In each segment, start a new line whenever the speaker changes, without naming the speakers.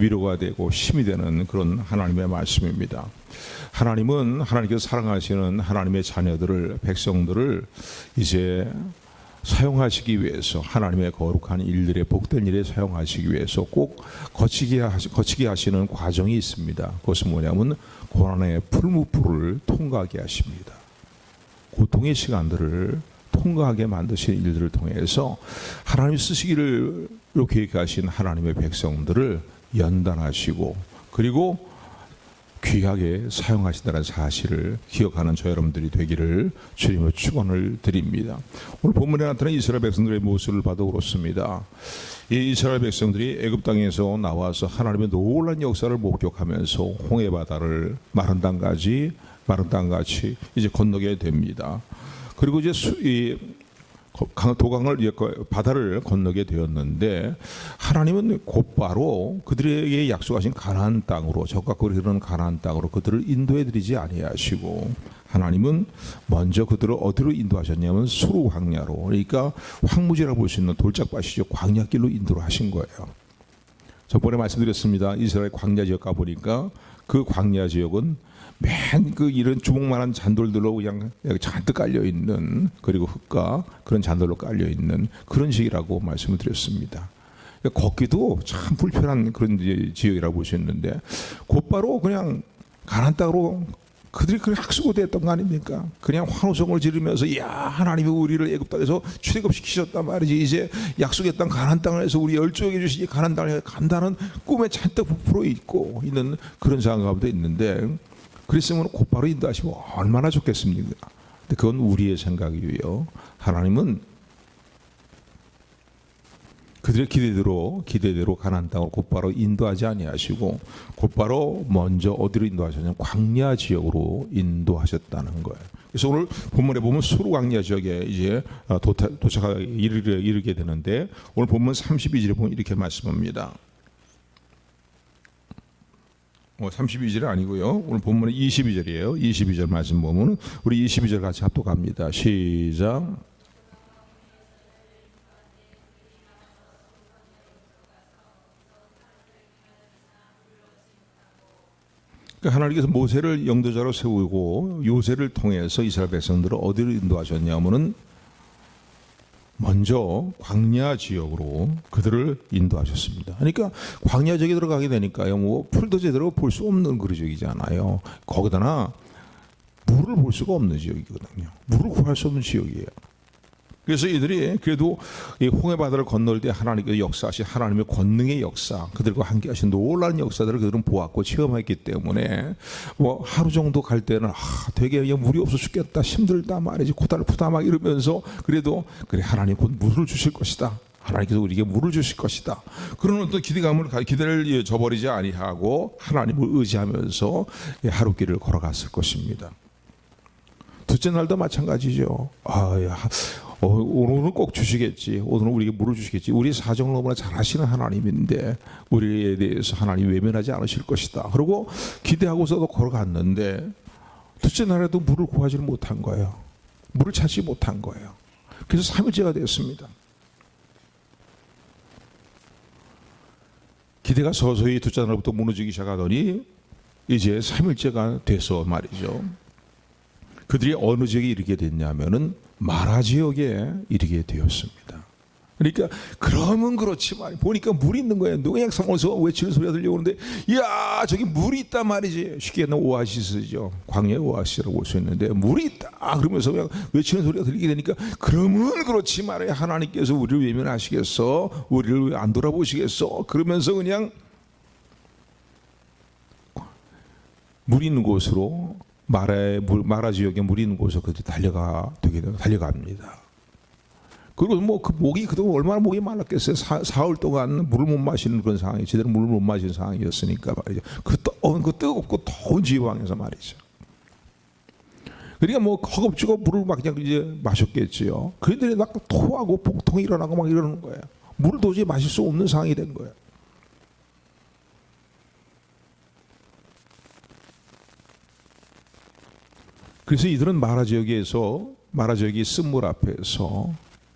위로가 되고 힘이 되는 그런 하나님의 말씀입니다. 하나님은 하나님께서 사랑하시는 하나님의 자녀들을, 백성들을 이제 사용하시기 위해서, 하나님의 거룩한 일들에, 복된 일에 사용하시기 위해서 꼭 거치게 하시는 과정이 있습니다. 그것은 뭐냐면 고난의 풀무불을 통과하게 하십니다. 고통의 시간들을 통과하게 만드신 일들을 통해서 하나님이 쓰시기를 계획하신 하나님의 백성들을 연단하시고, 그리고 귀하게 사용하신다는 사실을 기억하는 저 여러분들이 되기를 주님의 축원을 드립니다. 오늘 본문에 나타난 이스라엘 백성들의 모습을 봐도 그렇습니다. 이 이스라엘 백성들이 애굽 땅에서 나와서 하나님의 놀라운 역사를 목격하면서 홍해 바다를 마른 땅같이 이제 건너게 됩니다. 그리고 이제 도강을, 바다를 건너게 되었는데, 하나님은 곧바로 그들에게 약속하신 가나안 땅으로, 적과 꿀이 흐르는 가나안 땅으로 그들을 인도해드리지 아니하시고, 하나님은 먼저 그들을 어디로 인도하셨냐면 수르 광야로, 그러니까 황무지라고 볼 수 있는 돌짝밭이죠. 광야길로 인도를 하신 거예요. 저번에 말씀드렸습니다. 이스라엘 광야 지역 가보니까 그 광야 지역은 맨 이런 주먹만한 잔돌들로 그냥 잔뜩 깔려있는, 그리고 흙과 그런 잔돌로 깔려있는 그런 지역이라고 말씀을 드렸습니다. 그러니까 걷기도 참 불편한 그런 지역이라고 볼 수 있는데, 곧바로 그냥 가나안 땅으로 그들이 그냥 학수고대했던 거 아닙니까? 그냥 환호성을 지르면서, 야, 하나님이 우리를 애굽 땅에서 출애굽시키셨단 말이지, 이제 약속했던 가나안 땅을 해서 우리 열조에게 주시지 가나안 땅을 간다는 꿈에 잔뜩 부풀어 있고 있는 그런 상황 가운데 있는데, 그랬으면 곧바로 인도하시면 얼마나 좋겠습니까? 근데 그건 우리의 생각이고요. 하나님은 그들의 기대대로 가나안 땅으로 곧바로 인도하지 아니하시고, 곧바로 먼저 어디로 인도하셨냐면 광야 지역으로 인도하셨다는 거예요. 그래서 오늘 본문에 보면 수르 광야 지역에 이제 도착하게 이르게 되는데, 오늘 본문 32절에 보면 이렇게 말씀합니다. 32절이 아니고요. 오늘 본문은 22절이에요. 22절 말씀 보면 우리 22절 같이 합독합니다. 시작. 하나님께서 모세를 영도자로 세우고 요새를 통해서 이스라엘 백성들을 어디로 인도하셨냐면은 먼저 광야 지역으로 그들을 인도하셨습니다. 그러니까 광야 지역에 들어가게 되니까요, 뭐 풀도 제대로 볼 수 없는 그런 지역이잖아요. 거기다가 물을 볼 수가 없는 지역이거든요. 물을 구할 수 없는 지역이에요. 그래서 이들이 그래도 이 홍해 바다를 건널 때 하나님께서 역사하신 하나님의 권능의 역사, 그들과 함께 하신 놀라운 역사들을 그들은 보았고 체험했기 때문에, 뭐 하루 정도 갈 때는 되게 그냥 물이 없어 죽겠다, 힘들다 말이지, 고달프다 막 이러면서, 그래도 그래, 하나님 곧 물을 주실 것이다, 하나님께서 우리에게 물을 주실 것이다, 그런 어떤 기대를 저버리지 아니하고 하나님을 의지하면서 하루길을 걸어갔을 것입니다. 둘째 날도 마찬가지죠. 오늘은 꼭 주시겠지, 오늘은 우리에게 물을 주시겠지, 우리 사정을 너무나 잘 아시는 하나님인데 우리에 대해서 하나님 외면하지 않으실 것이다, 그리고 기대하고서도 걸어갔는데 둘째 날에도 물을 구하지 못한 거예요. 물을 찾지 못한 거예요. 그래서 3일째가 되었습니다. 기대가 서서히 둘째 날부터 무너지기 시작하더니 이제 3일째가 돼서 말이죠, 그들이 어느 지역에 이르게 됐냐면은 마라 지역에 이르게 되었습니다. 그러니까 그러면 그렇지만 보니까 물이 있는 거예요. 농약 상원에서 외치는 소리가 들려오는데, 이야, 저기 물이 있단 말이지. 쉽게 얘기하면 오아시스죠. 광야의 오아시스라고 볼 수 있는데, 물이 있다 그러면서 그냥 외치는 소리가 들리게 되니까, 그러면 그렇지 말이야, 하나님께서 우리를 외면하시겠어, 우리를 왜 안 돌아보시겠어, 그러면서 그냥 물이 있는 곳으로, 마라 지역에 물이 있는 곳으로 그들이 달려갑니다. 그리고 뭐 그 목이 그동안 얼마나 목이 말랐겠어요. 사흘 동안 물을 못 마시는 그런 상황이, 제대로 물을 못 마시는 상황이었으니까 말이죠. 그 뜨겁고 더운 지방에서 말이죠. 그러니까 뭐 허겁지겁 물을 막 그냥 이제 마셨겠지요. 그들이 막 토하고 복통이 일어나고 막 이러는 거예요. 물을 도저히 마실 수 없는 상황이 된 거예요. 그래서 이들은 마라 지역이 쓴물 앞에서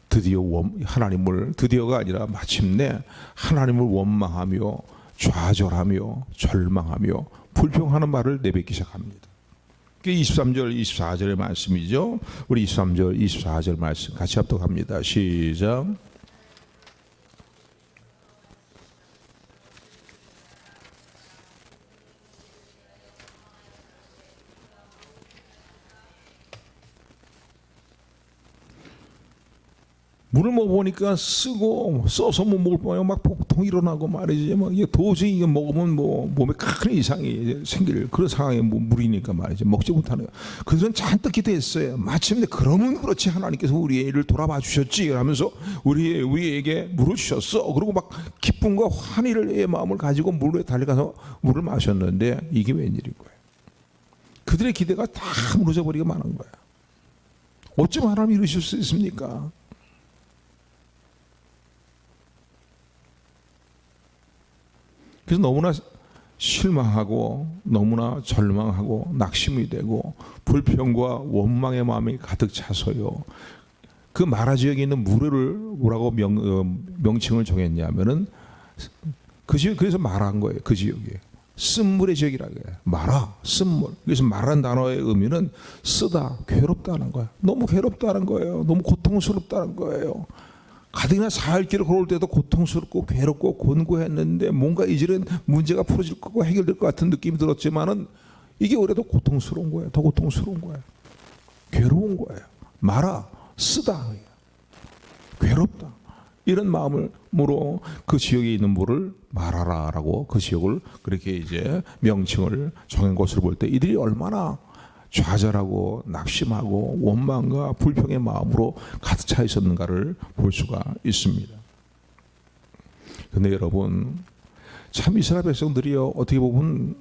드디어가 아니라 마침내 하나님을 원망하며 좌절하며 절망하며 불평하는 말을 내뱉기 시작합니다. 그게 23절, 24절의 말씀이죠. 우리 23절, 24절 말씀 같이 합독합니다. 시작. 물을 먹어보니까 쓰고 써서 못 먹을 뻔해요. 막 복통 일어나고 말이지. 막 이게 도저히 이거 먹으면 뭐 몸에 큰 이상이 생길 그런 상황에 뭐 물이니까 말이지. 먹지 못하는 거예요. 그들은 잔뜩 기대했어요. 마침내 그러면 그렇지 하나님께서 우리의 일을 돌아봐 주셨지 하면서 우리에게 물을 주셨어. 그리고 막 기쁨과 환희의 마음을 가지고 물에 달려가서 물을 마셨는데 이게 웬일인 거예요. 그들의 기대가 다 무너져버리게 마는 거예요. 어쩜 하나님이 이러실 수 있습니까? 그래서 너무나 실망하고 너무나 절망하고 낙심이 되고 불평과 원망의 마음이 가득 차서요. 그 마라 지역에 있는 물을 뭐라고 명칭을 정했냐면은 그 지역 그래서 마라한 거예요. 그 지역에 쓴물의 지역이라고 해요. 마라, 쓴물. 그래서 마라는 단어의 의미는 쓰다, 괴롭다는 거예요. 너무 괴롭다는 거예요. 너무 고통스럽다는 거예요. 가뜩이나 사흘길을 걸을 때도 고통스럽고 괴롭고 곤고했는데 뭔가 이제는 문제가 풀어질 거고 해결될 것 같은 느낌이 들었지만은 이게 오히려 고통스러운 거예요. 더 고통스러운 거예요. 괴로운 거예요. 말아, 쓰다, 괴롭다. 이런 마음으로 그 지역에 있는 물을 말하라라고 그 지역을 그렇게 이제 명칭을 정한 것을 볼 때 이들이 얼마나 좌절하고 낙심하고 원망과 불평의 마음으로 가득 차 있었는가를 볼 수가 있습니다. 그런데 여러분 참 이스라엘 백성들이요 어떻게 보면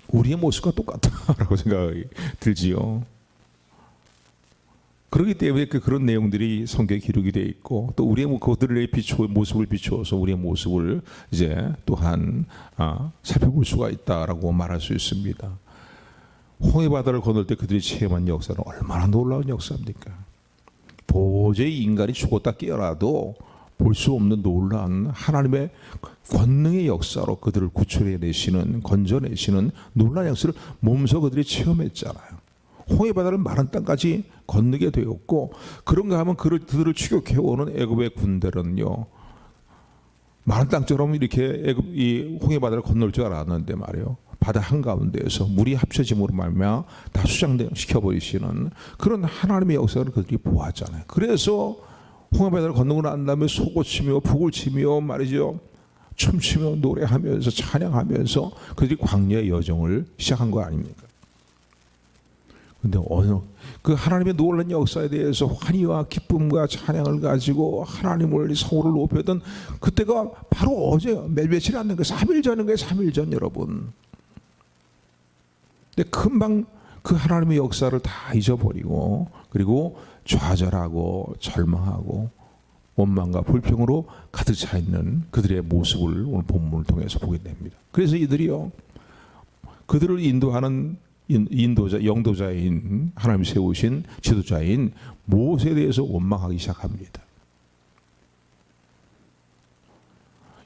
우리의 모습과 똑같다라고 생각이 들지요. 그렇기 때문에 그런 내용들이 성경에 기록이 되어 있고 또 우리의 그들의 모습을 비추어서 우리의 모습을 이제 또한 살펴볼 수가 있다라고 말할 수 있습니다. 홍해 바다를 건널 때 그들이 체험한 역사는 얼마나 놀라운 역사입니까? 도저히 인간이 죽었다 깨어나도 볼 수 없는 놀라운 하나님의 권능의 역사로 그들을 구출해내시는 건져내시는 놀라운 역사를 몸소 그들이 체험했잖아요. 홍해 바다를 마른 땅까지 건너게 되었고 그런가 하면 그들을 추격해오는 애굽의 군대는요 마른 땅처럼 이렇게 이 홍해 바다를 건널 줄 알았는데 말이에요. 바다 한가운데에서 물이 합쳐짐으로 말미암아 다 수장시켜버리시는 그런 하나님의 역사를 그들이 보았잖아요. 그래서 홍해 바다를 건너고 난 다음에 소고 치며 북을 치며 말이죠. 춤추며 노래하면서 찬양하면서 그들이 광야의 여정을 시작한 거 아닙니까? 근데 그 하나님의 놀라운 역사에 대해서 환희와 기쁨과 찬양을 가지고 하나님을 성호를 높였던 그때가 바로 어제 며칠 안 된 거예요. 3일 전인 거예요. 3일 전 여러분. 근데 금방 그 하나님의 역사를 다 잊어버리고 그리고 좌절하고 절망하고 원망과 불평으로 가득 차 있는 그들의 모습을 오늘 본문을 통해서 보게 됩니다. 그래서 이들이요 그들을 인도하는 영도자인 하나님 세우신 지도자인 모세에 대해서 원망하기 시작합니다.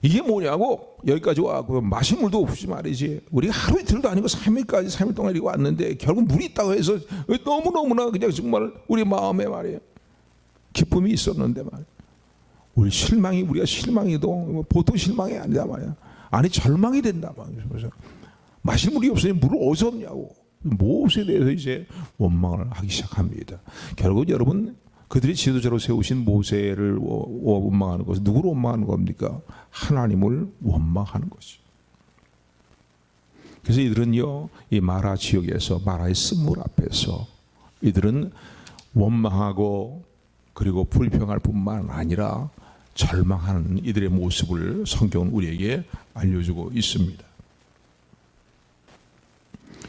이게 뭐냐고 여기까지 와고 마실 물도 없이 말이지 우리가 하루 이틀도 아니고 3일 동안 이렇게 왔는데 결국 물이 있다고 해서 너무너무나 그냥 정말 우리 마음에 말이에요 기쁨이 있었는데 말이에요 우리가 실망해도 보통 실망이 아니다 말이야 아니 절망이 된다 말이야 마실 물이 없으니 물을 어디서 얻냐고 모세에 대해서 이제 원망을 하기 시작합니다. 결국 여러분 그들이 지도자로 세우신 모세를 원망하는 것은 누구를 원망하는 겁니까? 하나님을 원망하는 것이죠. 그래서 이들은요 이 마라 지역에서 마라의 쓴물 앞에서 이들은 원망하고 그리고 불평할 뿐만 아니라 절망하는 이들의 모습을 성경은 우리에게 알려주고 있습니다.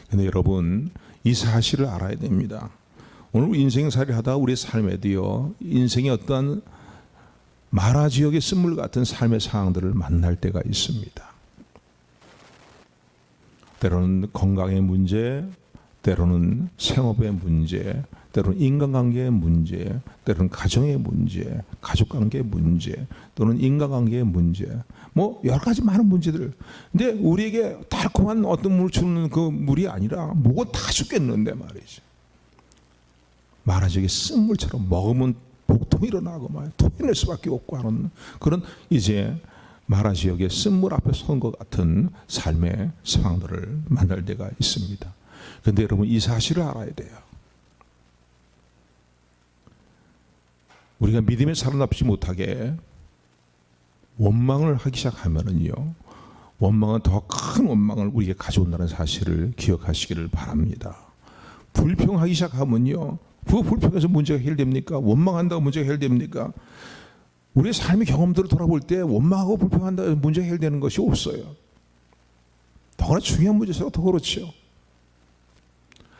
근데 여러분 이 사실을 알아야 됩니다. 오늘 인생살이를 하다가 우리의 삶에도요 인생의 어떤 마라 지역의 쓴물 같은 삶의 상황들을 만날 때가 있습니다. 때로는 건강의 문제, 때로는 생업의 문제, 때로는 인간관계의 문제, 때로는 가정의 문제, 가족관계의 문제, 또는 인간관계의 문제, 뭐 여러 가지 많은 문제들. 근데 우리에게 달콤한 어떤 물을 주는 그 물이 아니라 목은 다 죽겠는데 말이죠. 마라지역의 쓴물처럼 먹으면 복통이 일어나고 말 토해낼 수밖에 없고 하는 그런 이제 마라지역의 쓴물 앞에 선 것 같은 삶의 상황들을 만날 때가 있습니다. 그런데 여러분 이 사실을 알아야 돼요. 우리가 믿음에 살아남지 못하게 원망을 하기 시작하면은요, 원망은 더 큰 원망을 우리에게 가져온다는 사실을 기억하시기를 바랍니다. 불평하기 시작하면요, 그 불평에서 문제가 해결됩니까? 원망한다고 문제가 해결됩니까? 우리의 삶의 경험들을 돌아볼 때 원망하고 불평한다고 문제가 해결되는 것이 없어요. 더구나 중요한 문제에서 더 그렇죠.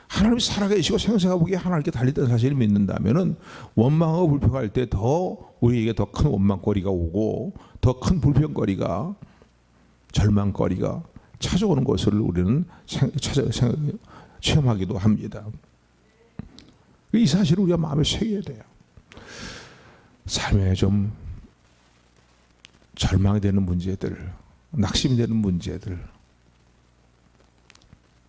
하나님이 살아계시고 생사가 하나님께 달렸다는 사실을 믿는다면 원망하고 불평할 때 더 우리에게 더 큰 원망거리가 오고 더 큰 불평거리가 절망거리가 찾아오는 것을 우리는 체험하기도 합니다. 이 사실을 우리가 마음에 새겨야 돼요. 삶에 좀 절망이 되는 문제들, 낙심이 되는 문제들,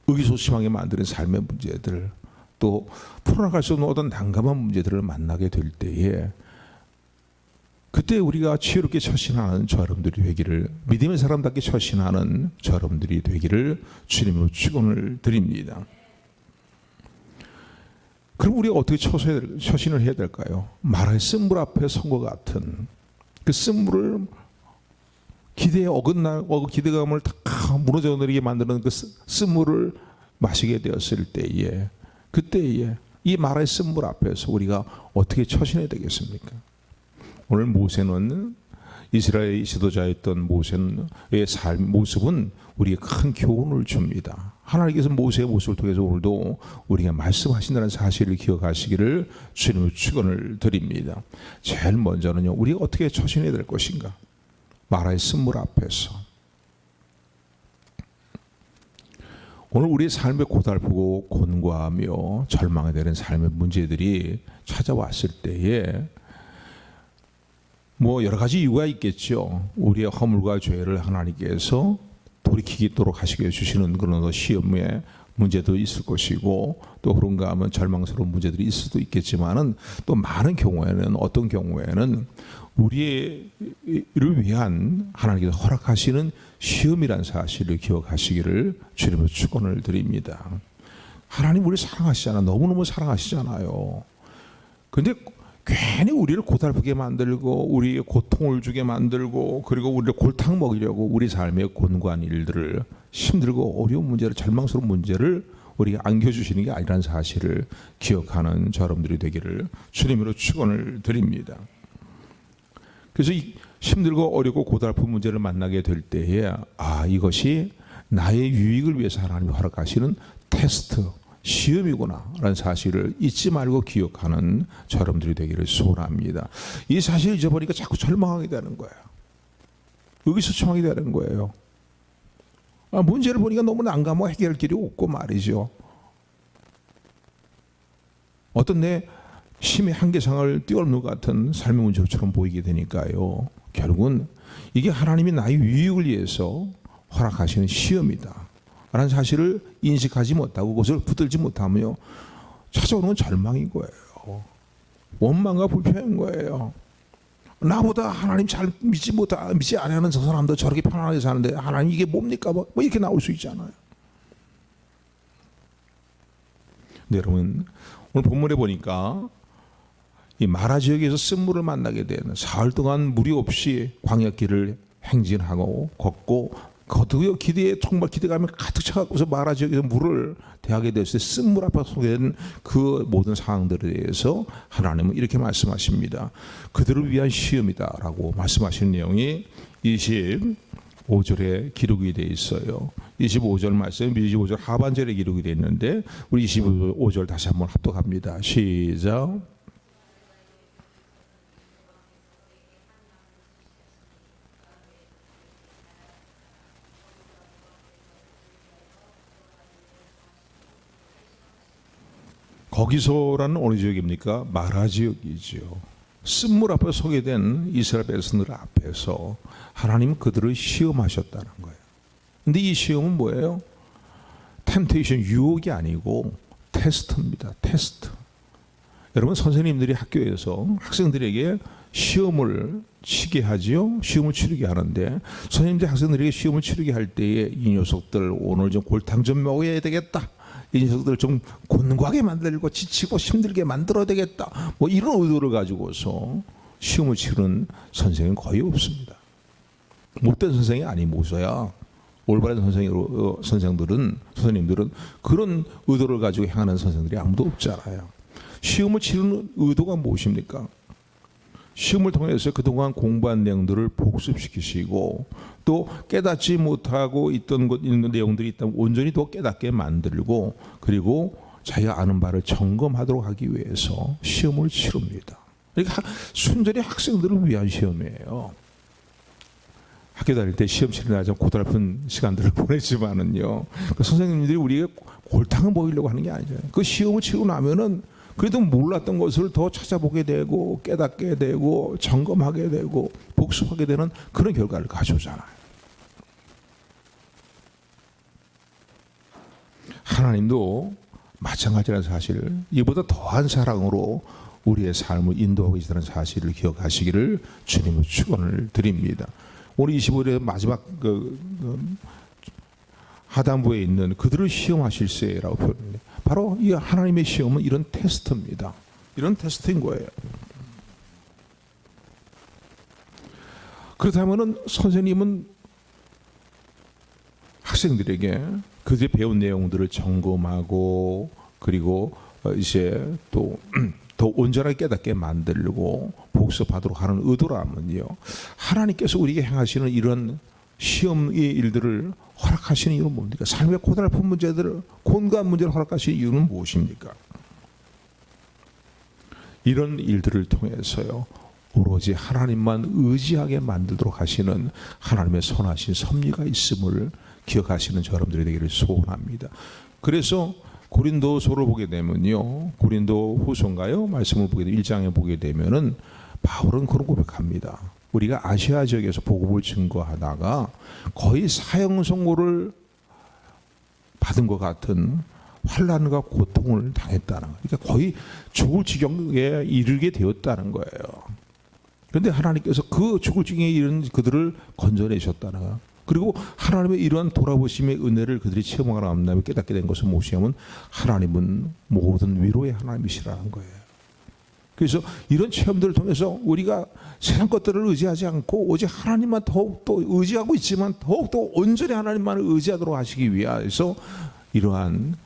의기소침하게 만드는 삶의 문제들, 또 풀어나갈 수 없는 어떤 난감한 문제들을 만나게 될 때에 그때 우리가 지혜롭게 처신하는 저 여러분들이 되기를, 믿음의 사람답게 처신하는 저 여러분들이 되기를 주님으로 축원을 드립니다. 그럼 우리가 어떻게 처신을 해야 될까요? 마라의 쓴물 앞에 선 것 같은 그 쓴물을 기대에 어긋나고 기대감을 다 무너져 내리게 만드는 그 쓴물을 마시게 되었을 때에, 그때에 이 마라의 쓴물 앞에서 우리가 어떻게 처신해야 되겠습니까? 오늘 모세는, 이스라엘 지도자였던 모세의 삶 모습은 우리에게 큰 교훈을 줍니다. 하나님께서 모세의 모습을 통해서 오늘도 우리가 말씀하신다는 사실을 기억하시기를 주님의 축원을 드립니다. 제일 먼저는요, 우리가 어떻게 처신해야 될 것인가? 마라의 쓴물 앞에서. 오늘 우리의 삶에 고달프고 곤고하며 절망이 되는 삶의 문제들이 찾아왔을 때에 뭐 여러 가지 이유가 있겠죠. 우리의 허물과 죄를 하나님께서 돌이키도록 하시게 해주시는 그런 시험의 문제도 있을 것이고, 또 그런가 하면 절망스러운 문제들이 있을 수도 있겠지만은, 또 많은 경우에는, 어떤 경우에는 우리를 위한 하나님께서 허락하시는 시험이란 사실을 기억하시기를 주님의 축원을 드립니다. 하나님 우리 사랑하시잖아. 너무너무 사랑하시잖아요. 그런데 괜히 우리를 고달프게 만들고 우리의 고통을 주게 만들고, 그리고 우리를 골탕 먹이려고 우리 삶의 곤고한 일들을, 힘들고 어려운 문제를, 절망스러운 문제를 우리가 안겨주시는 게 아니라는 사실을 기억하는 저 여러분들이 되기를 주님으로 축원을 드립니다. 그래서 이 힘들고 어렵고 고달픈 문제를 만나게 될 때에 이것이 나의 유익을 위해서 하나님이 허락하시는 테스트, 시험이구나 라는 사실을 잊지 말고 기억하는 저 여러분들이 되기를 소원합니다. 이 사실을 잊어버리니까 자꾸 절망하게 되는 거예요. 의기소침하게 되는 거예요. 문제를 보니까 너무 난감하고 해결할 길이 없고 말이죠. 어떤 내 심의 한계상을 뛰어넘는 것 같은 삶의 문제처럼 보이게 되니까요, 결국은 이게 하나님이 나의 유익을 위해서 허락하시는 시험이다 라는 사실을 인식하지 못하고 그것을 붙들지 못하며 찾아오는 건 절망인 거예요. 원망과 불평인 거예요. 나보다 하나님 잘 믿지 않는 저 사람도 저렇게 편안하게 사는데 하나님 이게 뭡니까? 뭐 이렇게 나올 수 있잖아요. 네, 여러분 오늘 본문에 보니까 이 마라 지역에서 쓴물을 만나게 되는, 사흘 동안 물이 없이 광야길을 행진하고 걷고 거두어 기대에 정말 기대감이 가득 차갖고서 마라 지역에서 물을 대하게 됐을 때 쓴물 앞에 소개된 그 모든 상황들에 대해서 하나님은 이렇게 말씀하십니다. 그들을 위한 시험이다라고 말씀하시는 내용이 25절에 기록이 되어 있어요. 25절 말씀, 25절 하반절에 기록이 되어 있는데 우리 25절 다시 한번 합독합니다. 시작. 거기서라는 어느 지역입니까? 마라 지역이지요. 쓴물 앞에 서게 된 이스라엘 백성들 앞에서 하나님은 그들을 시험하셨다는 거예요. 근데 이 시험은 뭐예요? 템테이션, 유혹이 아니고 테스트입니다. 테스트. 여러분, 선생님들이 학교에서 학생들에게 시험을 치게 하지요. 시험을 치르게 하는데 선생님들이 학생들에게 시험을 치르게 할 때에 이 녀석들 오늘 좀 골탕 좀 먹어야 되겠다. 이 녀석들 좀 곤고하게 만들고 지치고 힘들게 만들어야 되겠다. 뭐 이런 의도를 가지고서 시험을 치르는 선생은 거의 없습니다. 못된 선생이 아니고서야 올바른 선생님들은 그런 의도를 가지고 행하는 선생들이 아무도 없잖아요. 시험을 치르는 의도가 무엇입니까? 시험을 통해서 그동안 공부한 내용들을 복습시키시고 또 깨닫지 못하고 있는 내용들이 있다면 온전히 더 깨닫게 만들고 그리고 자기가 아는 바를 점검하도록 하기 위해서 시험을 치릅니다. 그러니까 순전히 학생들을 위한 시험이에요. 학교 다닐 때 시험 치르는 아주 고달픈 시간들을 보내지만은요. 그 선생님들이 우리에게 골탕을 먹이려고 하는 게 아니잖아요. 그 시험을 치고 나면은 그래도 몰랐던 것을 더 찾아보게 되고 깨닫게 되고 점검하게 되고 복습하게 되는 그런 결과를 가져오잖아요. 하나님도 마찬가지라는 사실, 이보다 더한 사랑으로 우리의 삶을 인도하고 계시다는 사실을 기억하시기를 주님의 축원을 드립니다. 오늘 25일의 마지막 하단부에 있는 그들을 시험하실세라고 표현합니다. 바로 이 하나님의 시험은 이런 테스트입니다. 이런 테스트인 거예요. 그렇다면은 선생님은 학생들에게 그들이 배운 내용들을 점검하고 그리고 이제 또 더 온전하게 깨닫게 만들고 복습하도록 하는 의도라면요. 하나님께서 우리에게 행하시는 이런 시험의 일들을 허락하시는 이유는 뭡니까? 삶의 고달픈 문제들을 곤고한 문제를 허락하시는 이유는 무엇입니까? 이런 일들을 통해서요. 오로지 하나님만 의지하게 만들도록 하시는 하나님의 선하신 섭리가 있음을 기억하시는 여러분들이 되기를 소원합니다. 그래서 고린도서를 보게 되면요. 고린도 후서인가요? 말씀을 보게 되면 1장에 보게 되면은 바울은 그런 고백합니다. 우리가 아시아 지역에서 복음을 증거하다가 거의 사형 선고를 받은 것 같은 환난과 고통을 당했다는 거예요. 그러니까 거의 죽을 지경에 이르게 되었다는 거예요. 그런데 하나님께서 그 죽을 지경에 이른 그들을 건져내셨다는 거예요. 그리고 하나님의 이러한 돌아보심의 은혜를 그들이 체험하고 난 다음에 깨닫게 된 것은 무엇이냐면 하나님은 모든 위로의 하나님이시라는 거예요. 그래서 이런 체험들을 통해서 우리가 세상 것들을 의지하지 않고 오직 하나님만 더욱더 의지하고 있지만 더욱더 온전히 하나님만을 의지하도록 하시기 위해서 이러한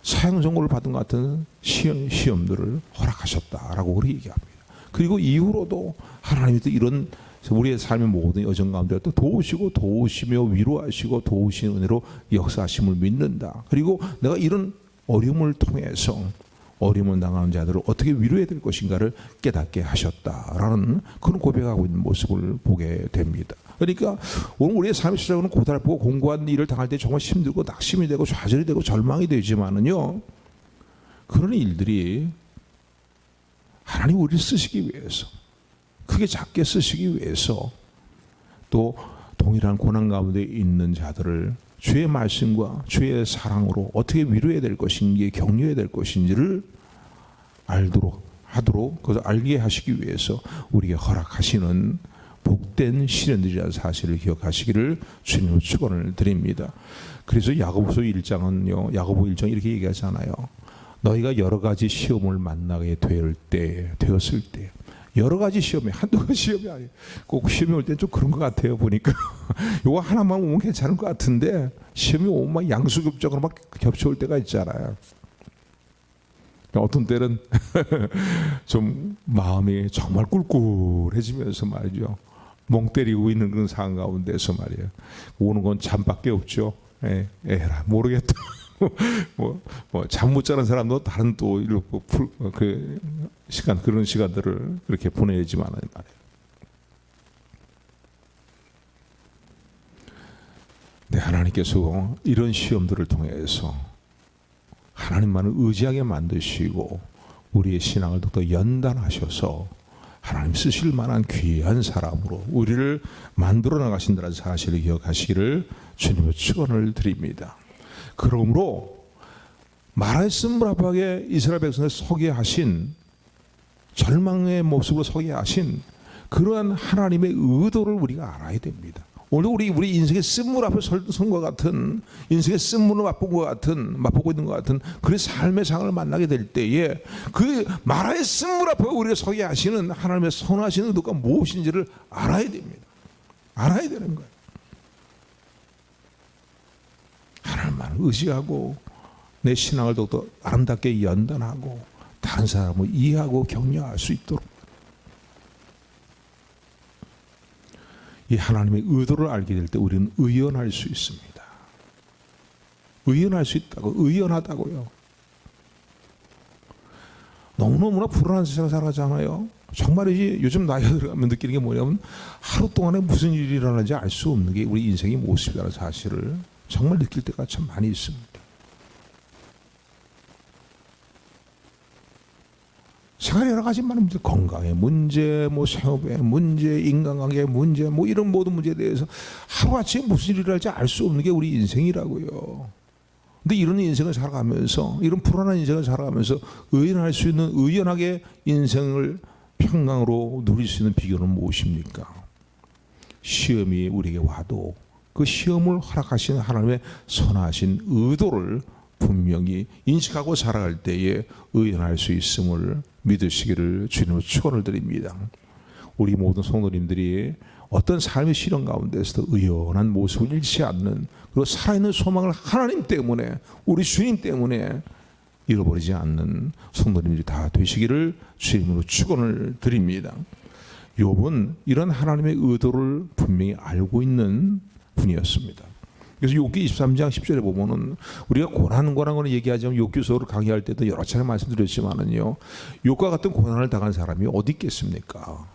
사형 선고를 받은 것 같은 시험들을 허락하셨다라고 그렇게 얘기합니다. 그리고 이후로도 하나님이 또 이런 우리의 삶의 모든 여정 가운데 또 도우시며 위로하시고 도우시는 은혜로 역사하심을 믿는다. 그리고 내가 이런 어려움을 통해서 어려움을 당하는 자들을 어떻게 위로해야 될 것인가를 깨닫게 하셨다라는 그런 고백하고 있는 모습을 보게 됩니다. 그러니까 오늘 우리의 삶의 시작은 고달프고 공고한 일을 당할 때 정말 힘들고 낙심이 되고 좌절이 되고 절망이 되지만은요. 그런 일들이 하나님 우리를 쓰시기 위해서 크게 작게 쓰시기 위해서 또 동일한 고난 가운데 있는 자들을 주의 말씀과 주의 사랑으로 어떻게 위로해야 될 것인지 격려해야 될 것인지를 알도록 하도록 그것을 알게 하시기 위해서 우리에게 허락하시는 복된 시련들이라는 사실을 기억하시기를 주님의 축원을 드립니다. 그래서 야고보서 1장은요. 야고보 1장 이렇게 얘기하잖아요. 너희가 여러 가지 시험을 만나게 되었을 때 여러 가지 시험이 한두 가지 시험이 아니에요. 꼭 시험이 올 때는 좀 그런 것 같아요. 보니까 이거 하나만 오면 괜찮을 것 같은데 시험이 오면 막 양수급적으로 막 겹쳐올 때가 있잖아요. 어떤 때는 좀 마음이 정말 꿀꿀해지면서 말이죠. 멍 때리고 있는 그런 상황 가운데서 말이에요. 오는 건 잠밖에 없죠. 에라 모르겠다. 잠 못 자는 사람도 다른 또 그 시간 그런 시간들을 그렇게 보내지만 말이에요. 네, 하나님께서 이런 시험들을 통해서 하나님만을 의지하게 만드시고 우리의 신앙을 더욱더 연단하셔서 하나님 쓰실 만한 귀한 사람으로 우리를 만들어 나가신다는 사실을 기억하시기를 주님의 축원을 드립니다. 그러므로 마라의 쓴물 앞에 이스라엘 백성을 서게 하신, 절망의 모습으로 서게 하신 그러한 하나님의 의도를 우리가 알아야 됩니다. 오늘 우리 인생의 쓴물 앞에 선 것 같은, 인생의 쓴물을 맛보고 있는 것 같은 그런 삶의 상을 만나게 될 때에 그 마라의 쓴물 앞에 우리가 서게 하시는 하나님의 선하신 의도가 무엇인지를 알아야 됩니다. 알아야 되는 거예요. 하나님만 의지하고 내 신앙을 더욱더 아름답게 연단하고 다른 사람을 이해하고 격려할 수 있도록 이 하나님의 의도를 알게 될 때 우리는 의연할 수 있습니다. 의연할 수 있다고, 의연하다고요. 너무너무나 불안한 세상 살아가잖아요. 정말이지 요즘 나이가 들어가면 느끼는 게 뭐냐면 하루 동안에 무슨 일이 일어나는지 알 수 없는 게 우리 인생의 모습이라는 사실을 정말 느낄 때가 참 많이 있습니다. 생활 여러 가지 많은 문제, 건강의 문제, 생업의 문제, 인간관계의 문제, 이런 모든 문제에 대해서 하루아침에 무슨 일을 할지 알 수 없는 게 우리 인생이라고요. 근데 이런 인생을 살아가면서, 이런 불안한 인생을 살아가면서 의연할 수 있는, 의연하게 인생을 평강으로 누릴 수 있는 비결은 무엇입니까? 시험이 우리에게 와도 그 시험을 허락하신 하나님의 선하신 의도를 분명히 인식하고 살아갈 때에 의연할 수 있음을 믿으시기를 주님으로 축원을 드립니다. 우리 모든 성도님들이 어떤 삶의 시련 가운데서도 의연한 모습을 잃지 않는, 그리고 살아있는 소망을 하나님 때문에, 우리 주님 때문에 잃어버리지 않는 성도님들이 다 되시기를 주님으로 축원을 드립니다. 욥은 이런 하나님의 의도를 분명히 알고 있는 분이었습니다. 그래서 욥기 23장 10절에 보면은 우리가 고난이라는 거는 얘기하자면 욥기서를 강의할 때도 여러 차례 말씀드렸지만은요, 욥과 같은 고난을 당한 사람이 어디 있겠습니까?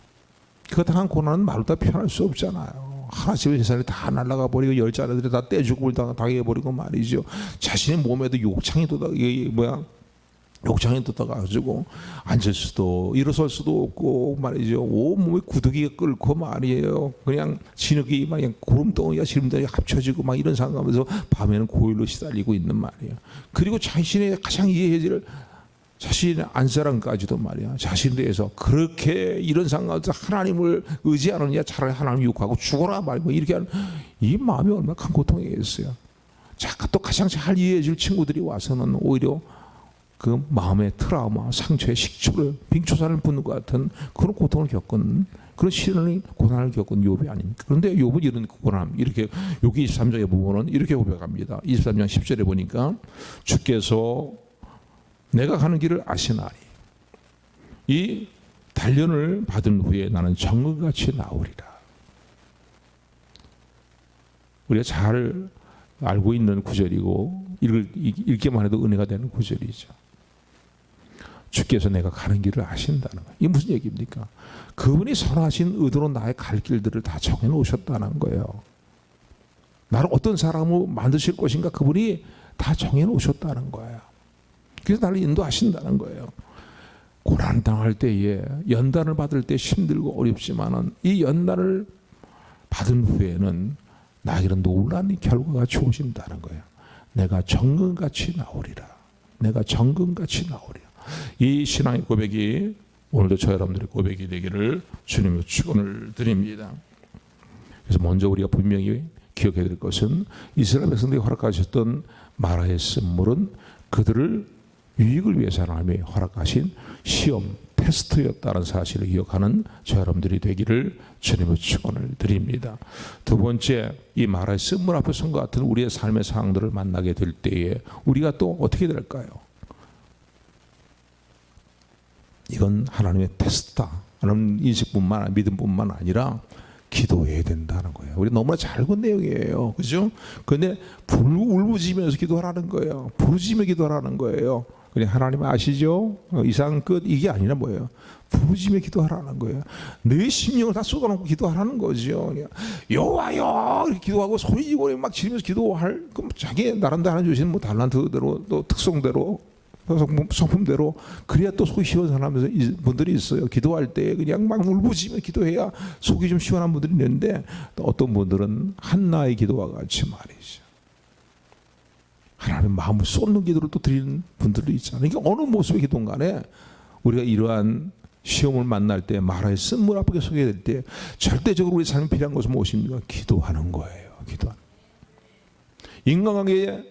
그 당한 고난은 말로 다 표현할 수 없잖아요. 하나씩 세상에 다 날아가 버리고 열자 아들이 다 떼죽음을 당해버리고 말이죠. 자신의 몸에도 욕창이 돋아가지고 앉을 수도 일어설 수도 없고 말이죠. 온몸에 구더기가 끓고 말이에요. 그냥 진흙이 막 구름덩이와 기름덩이 합쳐지고 막 이런 상황하면서 밤에는 고일로 시달리고 있는 말이에요. 그리고 자신의 가장 이해해질 자신의 안사랑까지도 말이야, 자신에 대해서 그렇게 이런 상황에서 하나님을 의지하느냐, 차라리 하나님 욕하고 죽어라 말고 이렇게 하는 이 마음이 얼마나 큰 고통이겠어요. 자, 또 가장 잘 이해해줄 친구들이 와서는 오히려 그 마음의 트라우마, 상처의 식초를, 빙초산을 붓는 것 같은 그런 고통을 겪은, 그런 시련을, 고난을 겪은 욥이 아닙니까? 그런데 욥은 이런 고난, 이렇게 욥기 23장에 보면은 이렇게 고백합니다. 23장 10절에 보니까 주께서 내가 가는 길을 아시나니 이 단련을 받은 후에 나는 정금같이 나오리라. 우리가 잘 알고 있는 구절이고 읽기만 해도 은혜가 되는 구절이죠. 주께서 내가 가는 길을 아신다는 거예요. 이게 무슨 얘기입니까? 그분이 선하신 의도로 나의 갈 길들을 다 정해놓으셨다는 거예요. 나를 어떤 사람으로 만드실 것인가 그분이 다 정해놓으셨다는 거예요. 그래서 나를 인도하신다는 거예요. 고난 당할 때에, 연단을 받을 때 힘들고 어렵지만은 이 연단을 받은 후에는 나에게는 놀라운 결과가 주어진다는 거예요. 내가 정금같이 나오리라. 내가 정금같이 나오리라. 이 신앙의 고백이 오늘도 저 여러분들의 고백이 되기를 주님의 축원을 드립니다. 그래서 먼저 우리가 분명히 기억해야 될 것은 이스라엘 백성들이 허락하셨던 마라의 쓴물은 그들을 유익을 위해서 하나님이 허락하신 시험, 테스트였다는 사실을 기억하는 저 여러분들이 되기를 주님의 축원을 드립니다. 두 번째, 이 마라의 쓴물 앞에 선 것 같은 우리의 삶의 상황들을 만나게 될 때에 우리가 또 어떻게 될까요? 이건 하나님의 테스트다. 하나님 인식뿐만, 믿음뿐만 아니라 기도해야 된다는 거예요. 우리 너무나 잘 본 내용이에요. 그죠? 그런데 울부짖으면서 기도하라는 거예요. 부르짖으며 기도하라는 거예요. 그냥 하나님 아시죠? 이상 끝 이게 아니라 뭐예요? 부르짖며 기도하라는 거예요. 내 심령을 다 쏟아놓고 기도하라는 거죠. 여호와여 이렇게 기도하고 소리지고 막 지르면서 기도할 그럼 자기 나름대로 하나님 주시는 뭐 달란트대로 또 특성대로 성품대로 그래야 또 속이 시원하면서 분들이 있어요. 기도할 때 그냥 막 울부짖으며 기도해야 속이 좀 시원한 분들이 있는데 또 어떤 분들은 한나의 기도와 같이 말이죠. 하나님 마음을 쏟는 기도를 또 드리는 분들도 있잖아요. 그러니까 어느 모습의 기도인 간에 우리가 이러한 시험을 만날 때 마라의 쓴물 앞에 서게 될 때 절대적으로 우리 삶에 필요한 것은 무엇입니까? 기도하는 거예요. 기도하는. 인간관계에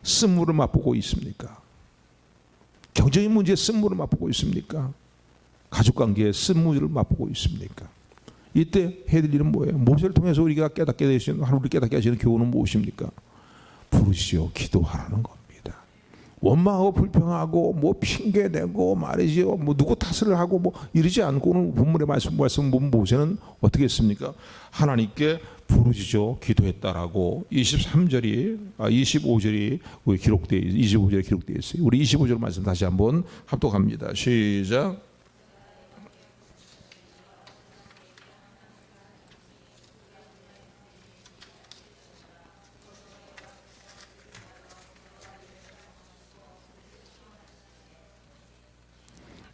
쓴물을 맛보고 있습니까? 경제적인 문제에 쓴물을 맛보고 있습니까? 가족관계에 쓴물을 맛보고 있습니까? 이때 해야 될 일은 뭐예요? 모세를 통해서 우리가 깨닫게 되시는 하루를 깨닫게 하시는 교훈은 무엇입니까? 부르시오 기도하라는 겁니다. 원망하고 불평하고 뭐 핑계대고 말이죠. 뭐 누구 탓을 하고 뭐 이러지 않고는 본문의 말씀 보면 모세는 어떻게 했습니까? 하나님께 부르짖어 기도했다라고 25절이 기록되어 25절에 기록되어 있어요. 우리 25절 말씀 다시 한번 합독합니다. 시작.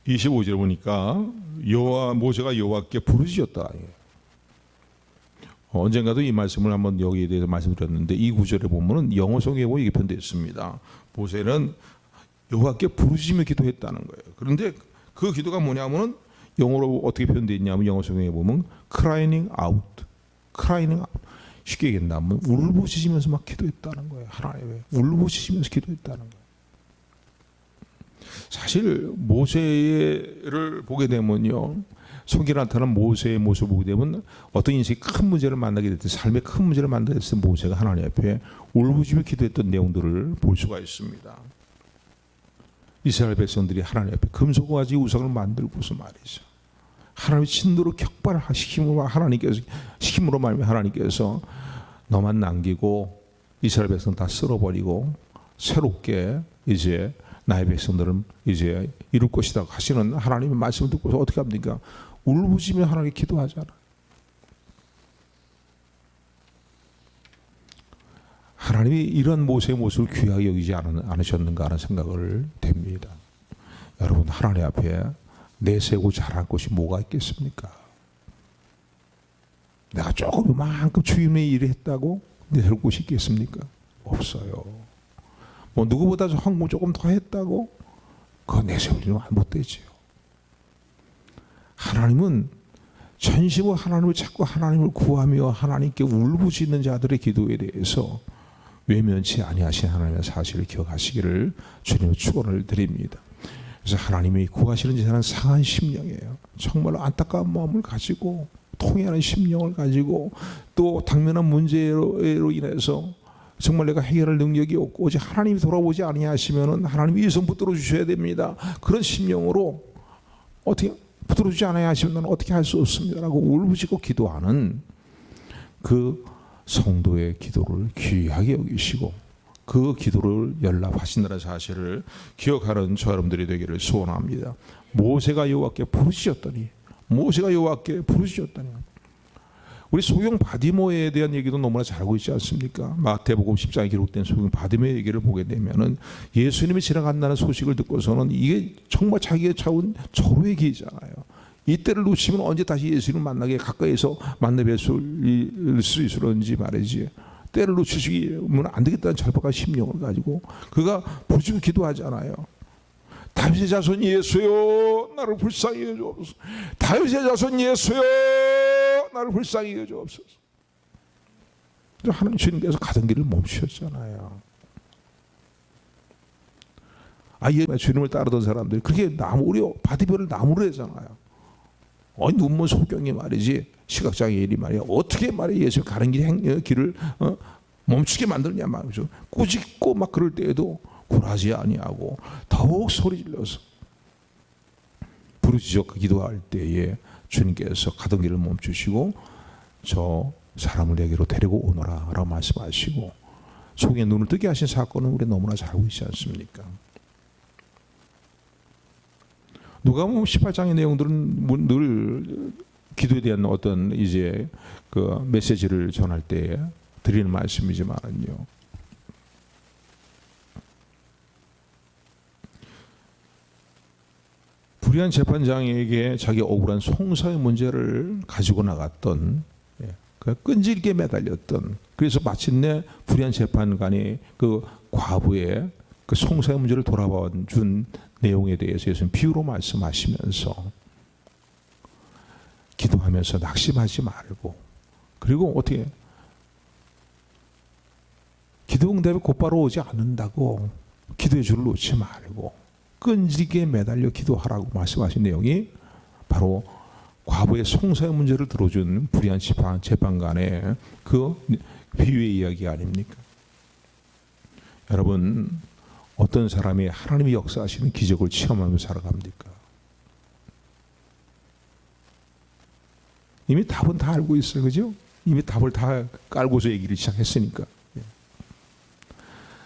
(25절) 보니까 모세가 여호와께 부르짖었다. 언젠가도 이 말씀을 한번 여기에 대해서 말씀드렸는데 이 구절에 보면은 영어 성경에 보면 이렇게 표현되어 있습니다. 모세는 여호와께 부르짖으며 기도했다는 거예요. 그런데 그 기도가 뭐냐면은 영어로 어떻게 표현되어 있냐면 영어 성경에 보면 crying out. 쉽게 얘기한다면 울부짖으면서 막 기도했다는 거예요. 하나님에 울부짖으면서 기도했다는 거예요. 사실 모세를 보게 되면요, 성경에 나타난 모세의 모습을 보게 되면 어떤 인생이 큰 문제를 만나게 될 때, 삶의 큰 문제를 만나게 됐을 때 모세가 하나님 앞에 울부짖으며 기도했던 내용들을 볼 수가 있습니다. 이스라엘 백성들이 하나님 앞에 금속과 가지 우상을 만들고서 말이죠, 하나님의 진노로 격발하시킴으로 시킴으로 말미암아 하나님께서 너만 남기고 이스라엘 백성 다 쓸어버리고 새롭게 이제 나의 백성들은 이제 이룰 것이다 하시는 하나님의 말씀을 듣고서 어떻게 합니까? 울부짖으며 하나님께 기도하잖아. 하나님이 이런 모세의 모습을 귀하게 여기지 않으셨는가 하는 생각을 됩니다. 여러분, 하나님 앞에 내세우고 잘할 것이 뭐가 있겠습니까? 내가 조금 이만큼 주님의 일을 했다고 내세울 곳이 있겠습니까? 없어요. 뭐 누구보다 헌금 조금 더 했다고 그거 내세울 일은 못 되지요. 하나님은 전심으로 하나님을 찾고 하나님을 구하며 하나님께 울부짖는 자들의 기도에 대해서 외면치 아니하신 하나님의 사실을 기억하시기를 주님의 축원을 드립니다. 그래서 하나님이 구하시는 자는 상한 심령이에요. 정말 안타까운 마음을 가지고 통회하는 심령을 가지고 또 당면한 문제로 인해서 정말 내가 해결할 능력이 없고 오직 하나님이 돌아보지 아니하시면은 하나님이 이성 붙들어 주셔야 됩니다. 그런 심령으로 어떻게 붙들어 주지 않아야 하시면 나는 어떻게 할 수 없습니다라고 울부짖고 기도하는 그 성도의 기도를 귀하게 여기시고 그 기도를 연락하신다는 사실을 기억하는 저 여러분들이 되기를 소원합니다. 모세가 여호와께 부르짖었더니 우리 소경 바디모에 대한 얘기도 너무나 잘 알고 있지 않습니까? 마태복음 10장에 기록된 소경 바디모의 얘기를 보게 되면은 예수님이 지나간다는 소식을 듣고서는 이게 정말 자기가 찾은 절호의 기회잖아요. 이때를 놓치면 언제 다시 예수님을 만나게 가까이서 만나 뵐 수 있을런지 말이지. 때를 놓치시면 안 되겠다는 절박한 심령을 가지고 그가 부르짖고 기도하잖아요. 다윗의 자손 예수여 나를 불쌍히 여주옵소서. 다윗의 자손 예수여 나를 불쌍히 여주옵소서. 하나님 주님께서 가던 길을 멈추셨잖아요. 아예 주님을 따르던 사람들이 그렇게 나무로 바디별을 나무로 했잖아요. 눈먼 소경이 말이지 시각장애인이 말이야 어떻게 말이야 예수 가는 길을 멈추게 만들냐 말이죠. 꾸짖고 막 그럴 때에도 굴하지 아니하고 더욱 소리 질러서 부르짖어 기도할 때에 주님께서 가던 길을 멈추시고 저 사람을 내게로 데리고 오너라 라고 말씀하시고 속에 눈을 뜨게 하신 사건은 우리 너무나 잘 알고 있지 않습니까? 누가복음 18장의 내용들은 늘 기도에 대한 어떤 이제 그 메시지를 전할 때 드리는 말씀이지만요. 불의한 재판장에게 자기 억울한 송사의 문제를 가지고 나갔던, 그 끈질기게 매달렸던, 그래서 마침내 불의한 재판관이 그 과부의 그 송사의 문제를 돌아봐 준 내용에 대해서 예수님 비유로 말씀하시면서 기도하면서 낙심하지 말고, 그리고 어떻게 기도 응답이 곧바로 오지 않는다고 기도의 줄을 놓지 말고 끈질기게 매달려 기도하라고 말씀하신 내용이 바로 과부의 송사의 문제를 들어준 불의한 재판관의 그 비유의 이야기 아닙니까? 여러분, 어떤 사람이 하나님이 역사하시는 기적을 체험하면서 살아갑니까? 이미 답은 다 알고 있어요. 그죠? 이미 답을 다 깔고서 얘기를 시작했으니까.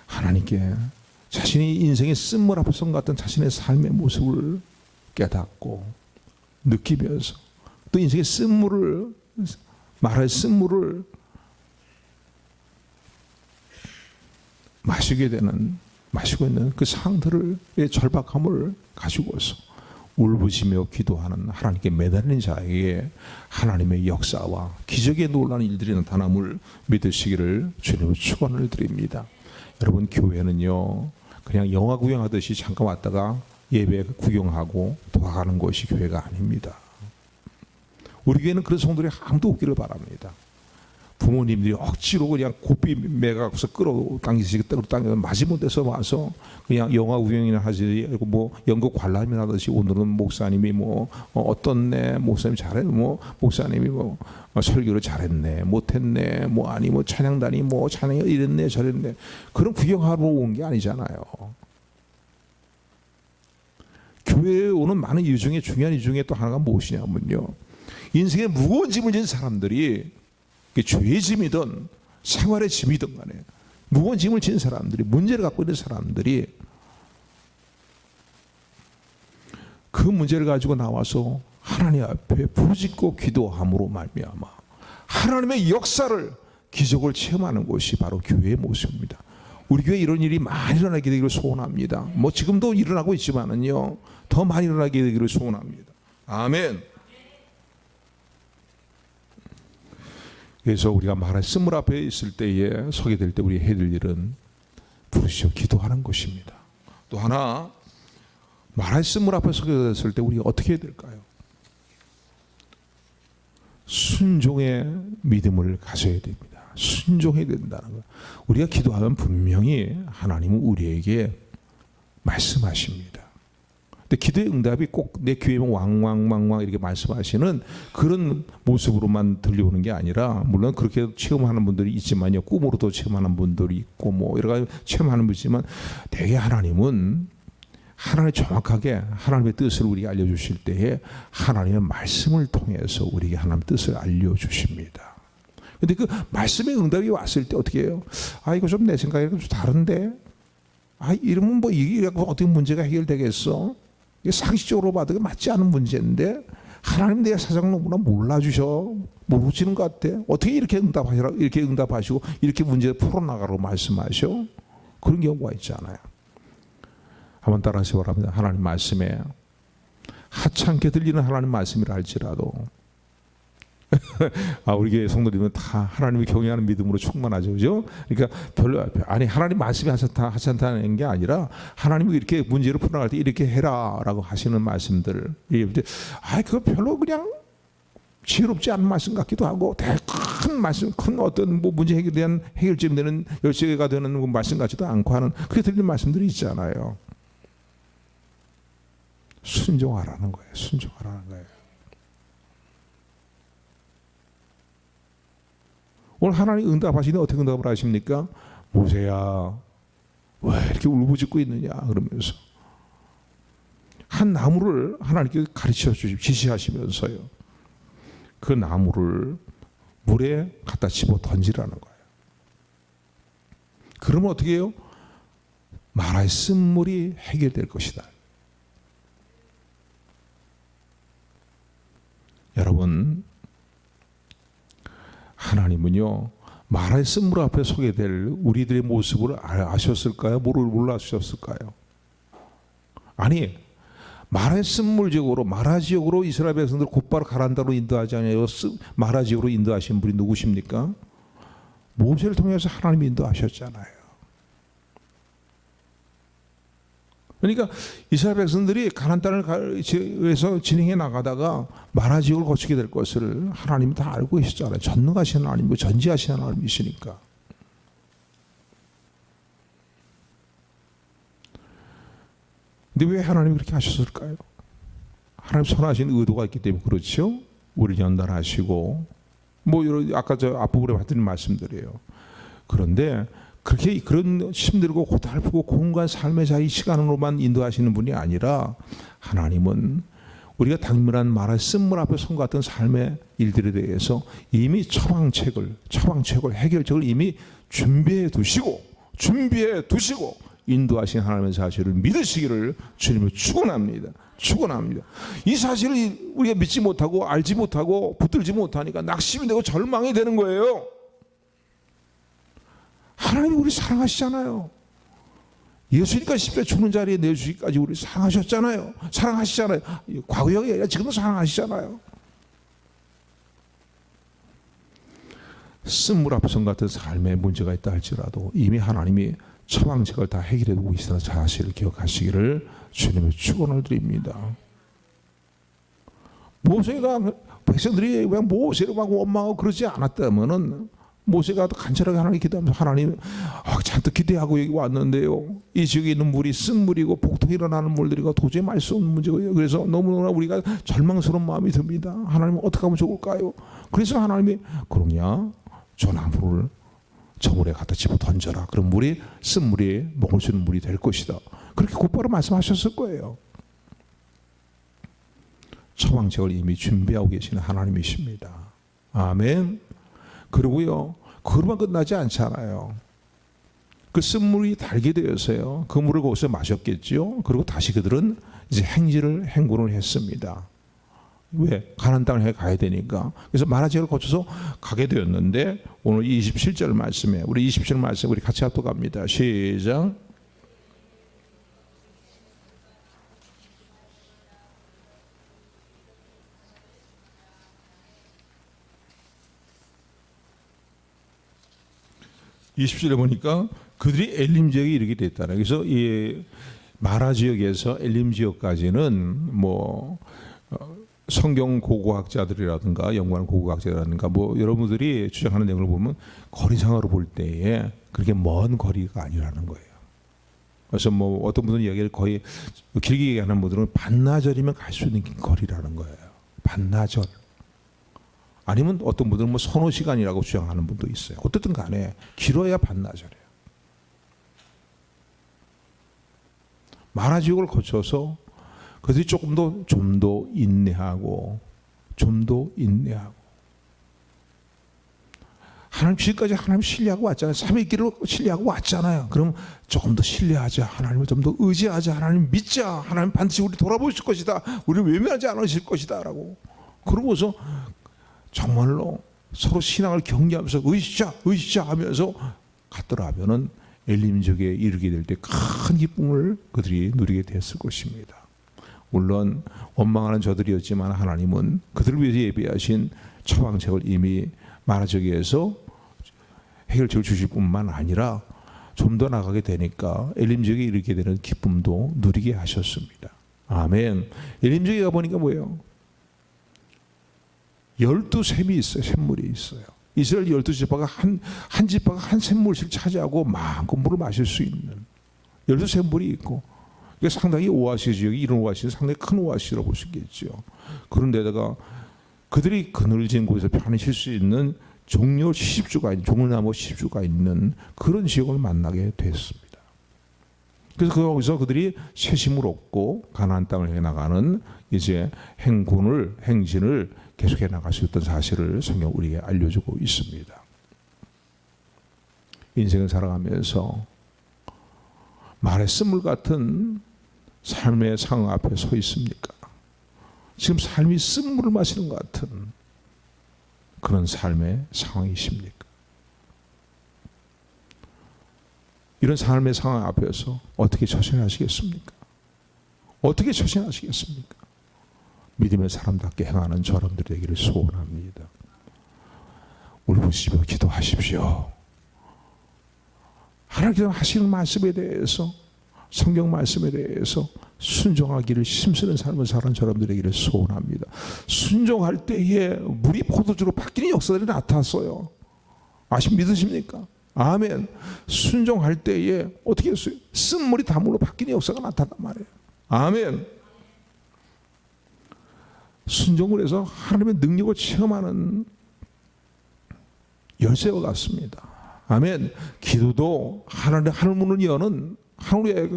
하나님께 자신이 인생의 쓴물 앞에서 같은 자신의 삶의 모습을 깨닫고 느끼면서 또 인생의 쓴물을 말할 쓴물을 마시고 있는 그 상태의 절박함을 가지고서 울부짖며 기도하는 하나님께 매달리는 자에게 하나님의 역사와 기적의 놀라운 일들이 나타남을 믿으시기를 주님으로 축원을 드립니다. 여러분, 교회는요 그냥 영화 구경하듯이 잠깐 왔다가 예배 구경하고 돌아가는 것이 교회가 아닙니다. 우리 교회는 그런 성도들이 아무도 없기를 바랍니다. 부모님들이 억지로 그냥 고삐 매가서 끌어당기시고 마지못해서 와서 그냥 영화 구경이나 하지, 뭐 연극 관람이나 하듯이 오늘은 목사님이 뭐 어떤 목사님 잘해, 뭐 목사님이 뭐 설교를 잘했네, 못했네, 뭐 아니 뭐 찬양단이 뭐 찬양 이랬네 저랬네, 그런 구경하러 온 게 아니잖아요. 교회에 오는 많은 이유 중에 중요한 이유 중에 또 하나가 무엇이냐면요, 인생에 무거운 짐을 진 사람들이 죄의 짐이든 생활의 짐이든 간에 무거운 짐을 진 사람들이, 문제를 갖고 있는 사람들이 그 문제를 가지고 나와서 하나님 앞에 부르짖고 기도함으로 말미암아 하나님의 역사를, 기적을 체험하는 것이 바로 교회의 모습입니다. 우리 교회에 이런 일이 많이 일어나게 되기를 소원합니다. 뭐 지금도 일어나고 있지만은요 더 많이 일어나게 되기를 소원합니다. 아멘. 그래서 우리가 말할 쓴물 앞에 있을 때에 서게 될 때 우리 해야 될 일은 부르시어 기도하는 것입니다. 또 하나, 말할 쓴물 앞에 서게 됐을 때 우리가 어떻게 해야 될까요? 순종의 믿음을 가져야 됩니다. 순종해야 된다는 거. 우리가 기도하면 분명히 하나님은 우리에게 말씀하십니다. 근데 기도의 응답이 꼭 내 귀에 왕왕왕왕 이렇게 말씀하시는 그런 모습으로만 들려오는 게 아니라, 물론 그렇게 체험하는 분들이 있지만요, 꿈으로도 체험하는 분들이 있고 뭐 여러 가지 체험하는 분이 있지만, 대개 하나님은 하나님 정확하게 하나님의 뜻을 우리에게 알려주실 때에 하나님의 말씀을 통해서 우리에게 하나님의 뜻을 알려주십니다. 근데 그 말씀의 응답이 왔을 때 어떻게 해요? 아, 이거 좀 내 생각이랑 좀 다른데, 아, 이러면 뭐 이게 어떻게 문제가 해결되겠어? 이게 상식적으로 봐도 맞지 않은 문제인데 하나님 내 사정을 너무나 몰라주셔, 모르시는 것 같아. 어떻게 이렇게 응답하시라, 이렇게 응답하시고 이렇게 문제 풀어나가라고 말씀하셔? 그런 경우가 있잖아요. 한번 따라하시기 바랍니다. 하나님 말씀에 하찮게 들리는 하나님 말씀이라 할지라도 아, 우리 교회 성도들은 다 하나님을 경외하는 믿음으로 충만하죠, 그죠? 그러니까 별로 아니 하나님 말씀이 하찮다는 게 아니라 하나님이 이렇게 문제를 풀어나갈 때 이렇게 해라라고 하시는 말씀들을, 아, 그거 별로 그냥 지혜롭지 않은 말씀 같기도 하고, 큰 말씀, 큰 어떤 뭐 문제 해결에 대한 해결점 되는 열쇠가 되는 말씀 같지도 않고 하는 그렇게 들리는 말씀들이 있잖아요. 순종하라는 거예요. 순종하라는 거예요. 오늘 하나님 응답하시니 어떻게 응답을 하십니까? 모세야, 왜 이렇게 울부짖고 있느냐 그러면서 한 나무를 하나님께 가르쳐 주시고 지시하시면서요, 그 나무를 물에 갖다 집어 던지라는 거예요. 그러면 어떻게 해요? 말할 쓴물이 해결될 것이다. 여러분, 하나님은요 말의 쓴물 앞에 서게 될 우리들의 모습을 아셨을까요? 몰라주셨을까요? 아니, 마라 쓴물지역으로, 마라 지역으로 이스라엘 백성들 곧바로 가란다로 인도하지 않아요. 마라 지역으로 인도하신 분이 누구십니까? 모세를 통해서 하나님이 인도하셨잖아요. 그러니까 이스라엘 백성들이 가나안 땅을 위해서 진행해 나가다가 마라 지역을 거치게 될 것을 하나님이 다 알고 계시잖아요. 전능하신 하나님이고 전지하신 하나님이시니까. 근데 왜 하나님이 그렇게 하셨을까요? 하나님 선하신 의도가 있기 때문에 그렇죠. 우리를 연단하시고 뭐 이런 아까 저 앞부분에 봤던 말씀들이에요. 그런데 그렇게 그런 힘들고 고달프고 공간 삶의 자의 시간으로만 인도하시는 분이 아니라 하나님은 우리가 당면한 마라 쓴물 앞에 선 같은 삶의 일들에 대해서 이미 처방책을 해결책을 이미 준비해 두시고 인도하신 하나님의 사실을 믿으시기를 주님을 축원합니다. 이 사실을 우리가 믿지 못하고 알지 못하고 붙들지 못하니까 낙심이 되고 절망이 되는 거예요. 하나님이 우리 사랑하시잖아요. 예수니까 십자가에 죽는 자리에 내주시기까지 우리 사랑하셨잖아요. 사랑하시잖아요. 과거에 아니라 지금도 사랑하시잖아요. 쓴물 앞선 같은 삶에 문제가 있다 할지라도 이미 하나님이 처방책을 다 해결해 두고 계시다는 사실을 기억하시기를 주님의 축원을 드립니다. 모세가 백성들이 그냥 모세를 막 원망하고 그러지 않았다면은 모세가 간절하게 하나님 기도하면서 하나님 잔뜩 기대하고 여기 왔는데요. 이 지역에 있는 물이 쓴물이고 복통이 일어나는 물들이고 도저히 말 수 없는 문제고요. 그래서 너무나 우리가 절망스러운 마음이 듭니다. 하나님 어떻게 하면 좋을까요? 그래서 하나님이 그러냐? 저 나무를 저 물에 갖다 집어 던져라. 그럼 물이 쓴물이 먹을 수 있는 물이 될 것이다. 그렇게 곧바로 말씀하셨을 거예요. 처방책을 이미 준비하고 계시는 하나님이십니다. 아멘. 그리고요, 그것만 끝나지 않잖아요. 그 쓴물이 달게 되어서요, 그 물을 거기서 마셨겠죠. 그리고 다시 그들은 이제 행군을 했습니다. 왜? 가나안 땅을 향해 가야 되니까. 그래서 마라 지역을 거쳐서 가게 되었는데 오늘 27절 말씀에 우리 27절 말씀 우리 같이 합독합니다. 시작. (20절에) 보니까 그들이 엘림 지역에 이르게 됐다는. 그래서 이 마라 지역에서 엘림 지역까지는 뭐 성경 고고학자들이라든가 연구하는 고고학자라든가 뭐 여러분들이 주장하는 내용을 보면 거리상으로 볼 때에 그렇게 먼 거리가 아니라는 거예요. 그래서 뭐 어떤 분들은 이야기를 거의 길게 얘기하는 분들은 반나절이면 갈 수 있는 거리라는 거예요. 반나절. 아니면 어떤 분들은 뭐 서너 시간이라고 주장하는 분도 있어요. 어쨌든 간에 길어야 반나절이에요. 마라 지역을 거쳐서 그들이 좀 더 인내하고 하나님 지금까지 하나님 신뢰하고 왔잖아요. 3일 길을 신뢰하고 왔잖아요. 그럼 조금 더 신뢰하자. 하나님을 좀 더 의지하자. 하나님 믿자. 하나님 반드시 우리 돌아보실 것이다. 우리를 외면하지 않으실 것이다 라고. 그러고서 정말로 서로 신앙을 격려하면서 의지자 하면서 갔더라면은 엘림 지역에 이르게 될 때 큰 기쁨을 그들이 누리게 됐을 것입니다. 물론 원망하는 저들이었지만 하나님은 그들을 위해서 예비하신 처방책을 이미 마라 지역에서 해결책을 주실 뿐만 아니라 좀 더 나가게 되니까 엘림 지역에 이르게 되는 기쁨도 누리게 하셨습니다. 아멘. 엘림 지역에 가보니까 뭐예요? 12샘이 있어요. 샘물이 있어요. 이스라엘 12지파가 한 지파가 한 샘물씩 차지하고 마음껏 물을 마실 수 있는 12샘물이 있고, 이게 상당히 오아시스 지역이 이런 오아시스 상당히 큰 오아시스라고 볼 수 있겠죠. 그런데다가 그들이 그늘진 곳에서 편히 쉴 수 있는 종려나무 70주가 있는 그런 지역을 만나게 됐습니다. 그래서 거기서 그들이 새심을 얻고 가나안 땅을 해 나가는 이제 행진을 계속해 나갈 수 있던 사실을 성경 우리에게 알려주고 있습니다. 인생을 살아가면서 말의 쓴물 같은 삶의 상황 앞에 서 있습니까? 지금 삶이 쓴물을 마시는 것 같은 그런 삶의 상황이십니까? 이런 삶의 상황 앞에서 어떻게 처신하시겠습니까? 어떻게 처신하시겠습니까? 믿음의 사람답게 행하는 저람들이 되기를 소원합니다. 울부짖어 기도하십시오. 하나님께서 하시는 말씀에 대해서, 성경 말씀에 대해서 순종하기를 힘쓰는 삶을 사는 저람들에게를 소원합니다. 순종할 때에 물이 포도주로 바뀌는 역사들이 나타났어요. 믿으십니까? 아멘. 순종할 때에 어떻게 했어요? 쓴물이 단물로 바뀌는 역사가 나타났단 말이에요. 아멘. 순종을 해서 하나님의 능력을 체험하는 열쇠와 같습니다. 아멘. 기도도 하나님의 하늘 문을 여는, 하늘의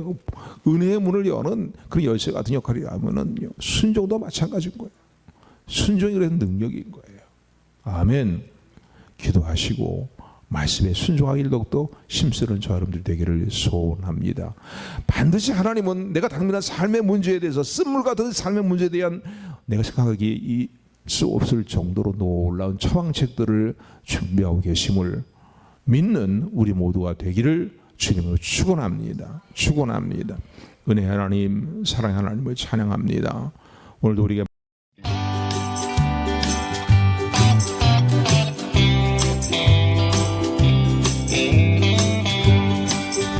은혜의 문을 여는 그런 열쇠 같은 역할이 하면은요, 순종도 마찬가지인 거예요. 순종이 그래서 능력인 거예요. 아멘. 기도하시고 말씀에 순종하기를 더욱더 힘쓰는 저 여러분들 되기를 소원합니다. 반드시 하나님은 내가 당면한 삶의 문제에 대해서, 쓴물 같은 삶의 문제에 대한 내가 생각하기 수 없을 정도로 놀라운 처방책들을 준비하고 계심을 믿는 우리 모두가 되기를 주님으로 축원합니다. 축원합니다. 은혜 하나님, 사랑 하나님을 찬양합니다. 오늘도 우리가